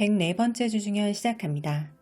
104번째 주중현 시작합니다.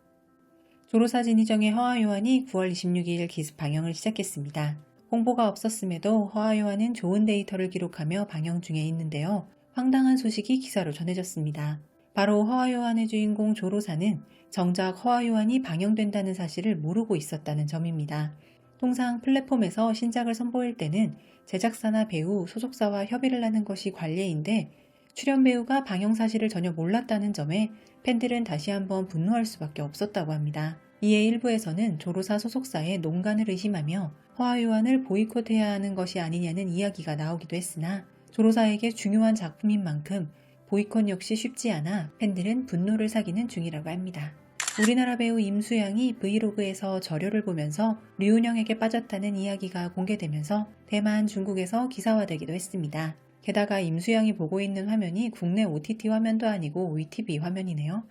조로사 진희정의 허와요한이 9월 26일 기습 방영을 시작했습니다. 홍보가 없었음에도 허와요한은 좋은 데이터를 기록하며 방영 중에 있는데요. 황당한 소식이 기사로 전해졌습니다. 바로 허와요한의 주인공 조로사는 정작 허와요한이 방영된다는 사실을 모르고 있었다는 점입니다. 통상 플랫폼에서 신작을 선보일 때는 제작사나 배우, 소속사와 협의를 하는 것이 관례인데 출연 배우가 방영 사실을 전혀 몰랐다는 점에 팬들은 다시 한번 분노할 수밖에 없었다고 합니다. 이에 일부에서는 조로사 소속사의 농간을 의심하며 허와요한을 보이콧해야 하는 것이 아니냐는 이야기가 나오기도 했으나 조로사에게 중요한 작품인 만큼 보이콧 역시 쉽지 않아 팬들은 분노를 사기는 중이라고 합니다. 우리나라 배우 임수양이 브이로그에서 저료를 보면서 류은영에게 빠졌다는 이야기가 공개되면서 대만, 중국에서 기사화되기도 했습니다. 게다가 임수양이 보고 있는 화면이 국내 OTT 화면도 아니고 위TV 화면이네요.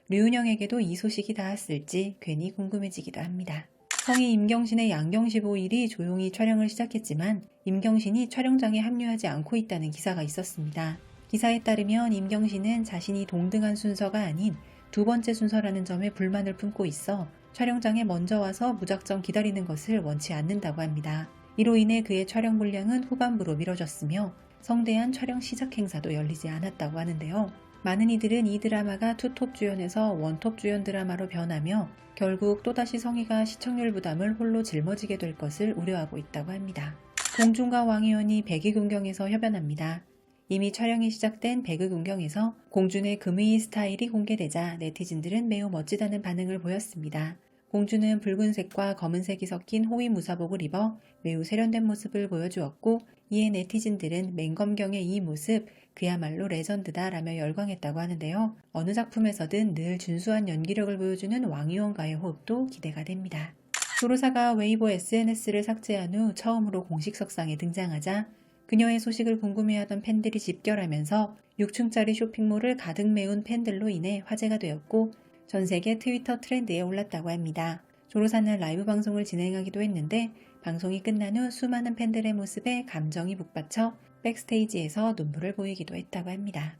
류은영에게도 이 소식이 닿았을지 괜히 궁금해지기도 합니다. 성이 임경신의 양경시보일이 조용히 촬영을 시작했지만 임경신이 촬영장에 합류하지 않고 있다는 기사가 있었습니다. 기사에 따르면 임경신은 자신이 동등한 순서가 아닌 두 번째 순서라는 점에 불만을 품고 있어 촬영장에 먼저 와서 무작정 기다리는 것을 원치 않는다고 합니다. 이로 인해 그의 촬영 분량은 후반부로 미뤄졌으며 성대한 촬영 시작 행사도 열리지 않았다고 하는데요. 많은 이들은 이 드라마가 투톱 주연에서 원톱 주연 드라마로 변하며 결국 또다시 성희가 시청률 부담을 홀로 짊어지게 될 것을 우려하고 있다고 합니다. 공준과 왕희원이 백의군경에서 협연합니다. 이미 촬영이 시작된 백의군경에서 공준의 금의 스타일이 공개되자 네티즌들은 매우 멋지다는 반응을 보였습니다. 공주는 붉은색과 검은색이 섞인 호위 무사복을 입어 매우 세련된 모습을 보여주었고 이에 네티즌들은 맹검경의 이 모습 그야말로 레전드다 라며 열광했다고 하는데요. 어느 작품에서든 늘 준수한 연기력을 보여주는 왕희원과의 호흡도 기대가 됩니다. 조로사가 웨이보 SNS를 삭제한 후 처음으로 공식 석상에 등장하자 그녀의 소식을 궁금해하던 팬들이 집결하면서 6층짜리 쇼핑몰을 가득 메운 팬들로 인해 화제가 되었고 전 세계 트위터 트렌드에 올랐다고 합니다. 조로사는 라이브 방송을 진행하기도 했는데 방송이 끝난 후 수많은 팬들의 모습에 감정이 북받쳐 백스테이지에서 눈물을 보이기도 했다고 합니다.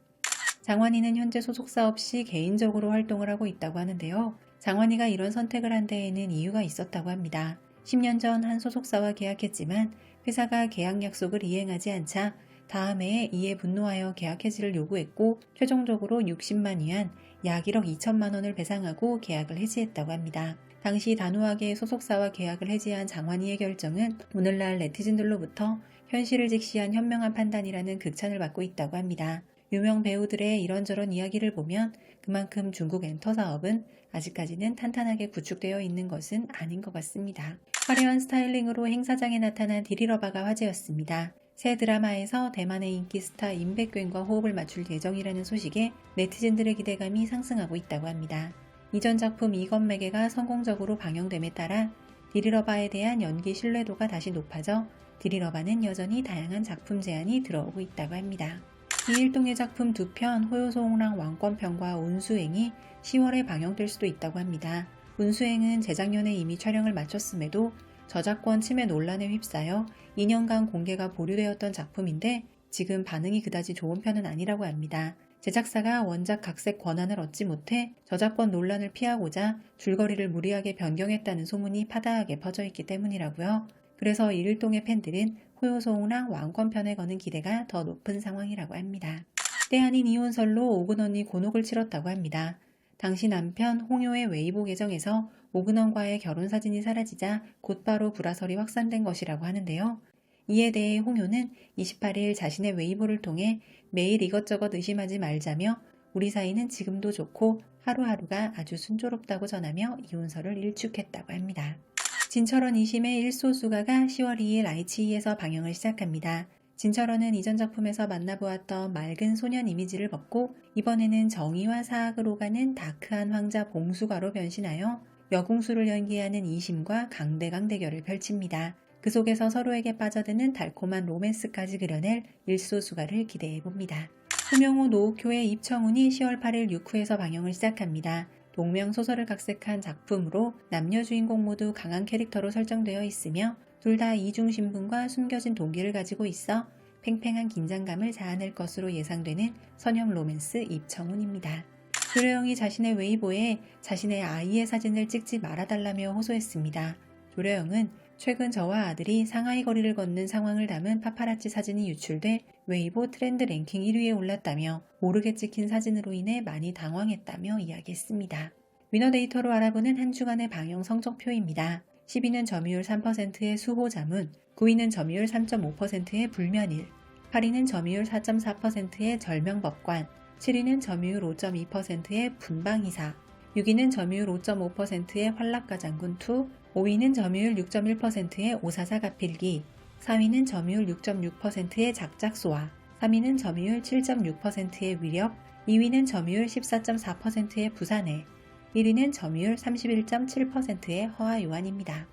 장환희는 현재 소속사 없이 개인적으로 활동을 하고 있다고 하는데요. 장환희가 이런 선택을 한 데에는 이유가 있었다고 합니다. 10년 전 한 소속사와 계약했지만 회사가 계약 약속을 이행하지 않자 다음 해에 이에 분노하여 계약 해지를 요구했고 최종적으로 60만 위안 약 1억 2천만 원을 배상하고 계약을 해지했다고 합니다. 당시 단호하게 소속사와 계약을 해지한 장환희의 결정은 오늘날 네티즌들로부터 현실을 직시한 현명한 판단이라는 극찬을 받고 있다고 합니다. 유명 배우들의 이런저런 이야기를 보면 그만큼 중국 엔터 사업은 아직까지는 탄탄하게 구축되어 있는 것은 아닌 것 같습니다. 화려한 스타일링으로 행사장에 나타난 디리러바가 화제였습니다. 새 드라마에서 대만의 인기 스타 임백균과 호흡을 맞출 예정이라는 소식에 네티즌들의 기대감이 상승하고 있다고 합니다. 이전 작품 이건매개가 성공적으로 방영됨에 따라 디리러바에 대한 연기 신뢰도가 다시 높아져 디리러바는 여전히 다양한 작품 제안이 들어오고 있다고 합니다. 이일동의 작품 2편 호요소홍랑 왕권편과 운수행이 10월에 방영될 수도 있다고 합니다. 운수행은 재작년에 이미 촬영을 마쳤음에도 저작권 침해 논란에 휩싸여 2년간 공개가 보류되었던 작품인데 지금 반응이 그다지 좋은 편은 아니라고 합니다. 제작사가 원작 각색 권한을 얻지 못해 저작권 논란을 피하고자 줄거리를 무리하게 변경했다는 소문이 파다하게 퍼져있기 때문이라고요. 그래서 이일동의 팬들은 호요소홍랑 왕권편에 거는 기대가 더 높은 상황이라고 합니다. 때 아닌 이혼설로 오근원이 곤혹을 치렀다고 합니다. 당시 남편 홍요의 웨이보 계정에서 오근원과의 결혼 사진이 사라지자 곧바로 불화설이 확산된 것이라고 하는데요. 이에 대해 홍요는 28일 자신의 웨이보를 통해 매일 이것저것 의심하지 말자며 우리 사이는 지금도 좋고 하루하루가 아주 순조롭다고 전하며 이혼설을 일축했다고 합니다. 진철원 2심의 일소수가가 10월 2일 아이치이에서 방영을 시작합니다. 진철원은 이전 작품에서 만나보았던 맑은 소년 이미지를 벗고 이번에는 정의와 사악을 오가는 다크한 황자 봉수가로 변신하여 여궁수를 연기하는 이심과 강대강 대결을 펼칩니다. 그 속에서 서로에게 빠져드는 달콤한 로맨스까지 그려낼 일소수가를 기대해봅니다. 후명호 노우쿄의 입청훈이 10월 8일 6후에서 방영을 시작합니다. 동명 소설을 각색한 작품으로 남녀 주인공 모두 강한 캐릭터로 설정되어 있으며 둘 다 이중 신분과 숨겨진 동기를 가지고 있어 팽팽한 긴장감을 자아낼 것으로 예상되는 선형 로맨스 입청훈입니다. 조려영이 자신의 웨이보에 자신의 아이의 사진을 찍지 말아달라며 호소했습니다. 조려영은 최근 저와 아들이 상하이 거리를 걷는 상황을 담은 파파라치 사진이 유출돼 웨이보 트렌드 랭킹 1위에 올랐다며 모르게 찍힌 사진으로 인해 많이 당황했다며 이야기했습니다. 위너 데이터로 알아보는 한 주간의 방영 성적표입니다. 10위는 점유율 3%의 수호 자문, 9위는 점유율 3.5%의 불면일, 8위는 점유율 4.4%의 절명법관, 7위는 점유율 5.2%의 분방이사, 6위는 점유율 5.5%의 환락가장군2, 5위는 점유율 6.1%의 오사사 가필기, 4위는 점유율 6.6%의 작작소화, 3위는 점유율 7.6%의 위력, 2위는 점유율 14.4%의 부산해, 1위는 점유율 31.7%의 허아요한입니다.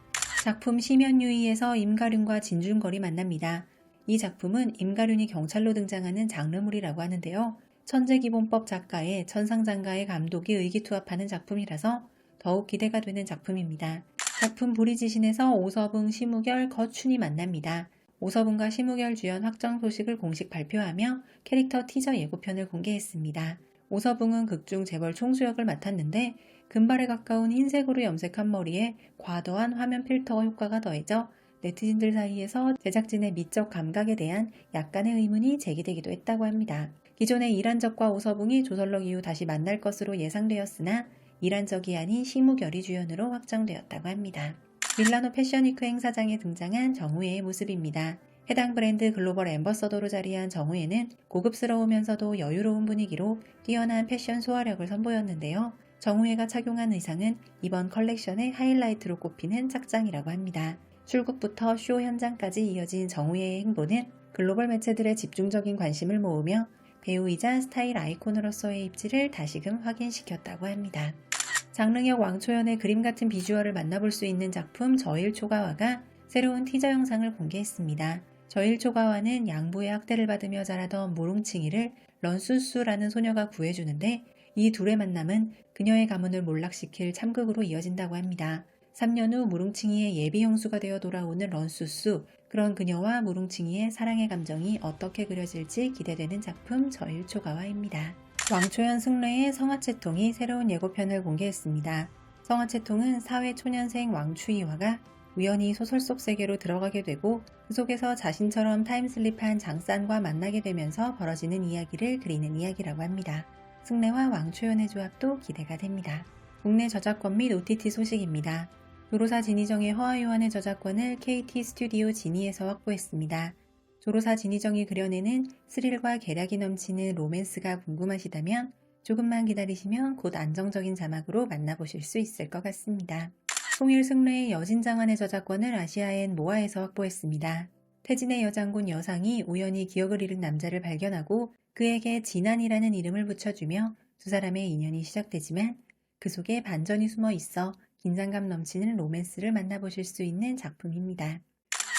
작품 심연유의에서 임가륜과 진중걸이 만납니다. 이 작품은 임가륜이 경찰로 등장하는 장르물이라고 하는데요. 천재기본법 작가의 천상장가의 감독이 의기투합하는 작품이라서 더욱 기대가 되는 작품입니다. 작품 보리지신에서 오서붕, 심우결, 거춘이 만납니다. 오서붕과 심우결 주연 확정 소식을 공식 발표하며 캐릭터 티저 예고편을 공개했습니다. 오서붕은 극중 재벌 총수역을 맡았는데 금발에 가까운 흰색으로 염색한 머리에 과도한 화면 필터 효과가 더해져 네티즌들 사이에서 제작진의 미적 감각에 대한 약간의 의문이 제기되기도 했다고 합니다. 기존의 이란적과 오서붕이 조설록 이후 다시 만날 것으로 예상되었으나 이란적이 아닌 심우결이 주연으로 확정되었다고 합니다. 밀라노 패션위크 행사장에 등장한 정우예의 모습입니다. 해당 브랜드 글로벌 앰버서더로 자리한 정우예는 고급스러우면서도 여유로운 분위기로 뛰어난 패션 소화력을 선보였는데요. 정우예가 착용한 의상은 이번 컬렉션의 하이라이트로 꼽히는 착장이라고 합니다. 출국부터 쇼 현장까지 이어진 정우예의 행보는 글로벌 매체들의 집중적인 관심을 모으며 배우이자 스타일 아이콘으로서의 입지를 다시금 확인시켰다고 합니다. 장릉역 왕초연의 그림 같은 비주얼을 만나볼 수 있는 작품 저일초가와가 새로운 티저 영상을 공개했습니다. 저일초가와는 양부의 학대를 받으며 자라던 무릉칭이를 런수수라는 소녀가 구해주는데 이 둘의 만남은 그녀의 가문을 몰락시킬 참극으로 이어진다고 합니다. 3년 후 무릉칭이의 예비 형수가 되어 돌아오는 런수수, 그런 그녀와 무릉칭이의 사랑의 감정이 어떻게 그려질지 기대되는 작품 저일초가와입니다. 왕초연 승래의 성화채통이 새로운 예고편을 공개했습니다. 성화채통은 사회 초년생 왕추이화가 우연히 소설 속 세계로 들어가게 되고 그 속에서 자신처럼 타임슬립한 장산과 만나게 되면서 벌어지는 이야기를 그리는 이야기라고 합니다. 승래와 왕초연의 조합도 기대가 됩니다. 국내 저작권 및 OTT 소식입니다. 조로사 진희정의 허아요한의 저작권을 KT 스튜디오 지니에서 확보했습니다. 조로사 진희정이 그려내는 스릴과 개략이 넘치는 로맨스가 궁금하시다면 조금만 기다리시면 곧 안정적인 자막으로 만나보실 수 있을 것 같습니다. 통일 승래의 여진장안의 저작권을 아시아엔 모아에서 확보했습니다. 태진의 여장군 여상이 우연히 기억을 잃은 남자를 발견하고 그에게 진안이라는 이름을 붙여주며 두 사람의 인연이 시작되지만 그 속에 반전이 숨어 있어 긴장감 넘치는 로맨스를 만나보실 수 있는 작품입니다.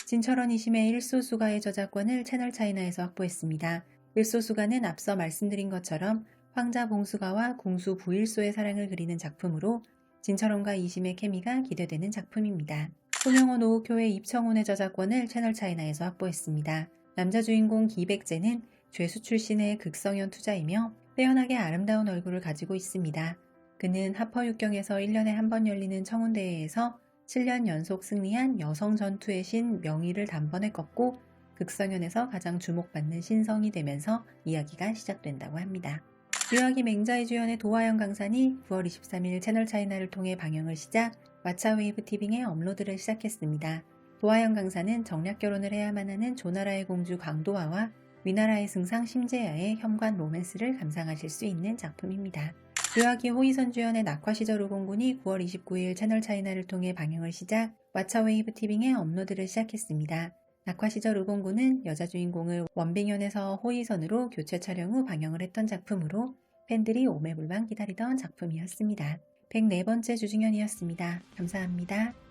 진철원 이심의 일소수가의 저작권을 채널차이나에서 확보했습니다. 일소수가는 앞서 말씀드린 것처럼 황자 봉수가와 궁수 부일소의 사랑을 그리는 작품으로 진철원과 이심의 케미가 기대되는 작품입니다. 소명호 노우교의 입청훈의 저작권을 채널차이나에서 확보했습니다. 남자 주인공 기백제는 죄수 출신의 극성현 투자이며 빼어나게 아름다운 얼굴을 가지고 있습니다. 그는 하퍼육경에서 1년에 한 번 열리는 청운대회에서 7년 연속 승리한 여성 전투의 신 명의를 단번에 꺾고 극성현에서 가장 주목받는 신성이 되면서 이야기가 시작된다고 합니다. 류아기 맹자의 주연의 도화영 강산이 9월 23일 채널차이나를 통해 방영을 시작 왓챠웨이브 티빙에 업로드를 시작했습니다. 도화영 강산은 정략결혼을 해야만 하는 조나라의 공주 강도화와 위나라의 승상 심재야의 현관 로맨스를 감상하실 수 있는 작품입니다. 류아기 호이선 주연의 낙화시절 우공군이 9월 29일 채널차이나를 통해 방영을 시작 왓챠웨이브 티빙에 업로드를 시작했습니다. 낙화시절 우공군은 여자 주인공을 원빙연에서 호이선으로 교체 촬영 후 방영을 했던 작품으로 팬들이 오매불망 기다리던 작품이었습니다. 104번째 주중현이었습니다. 감사합니다.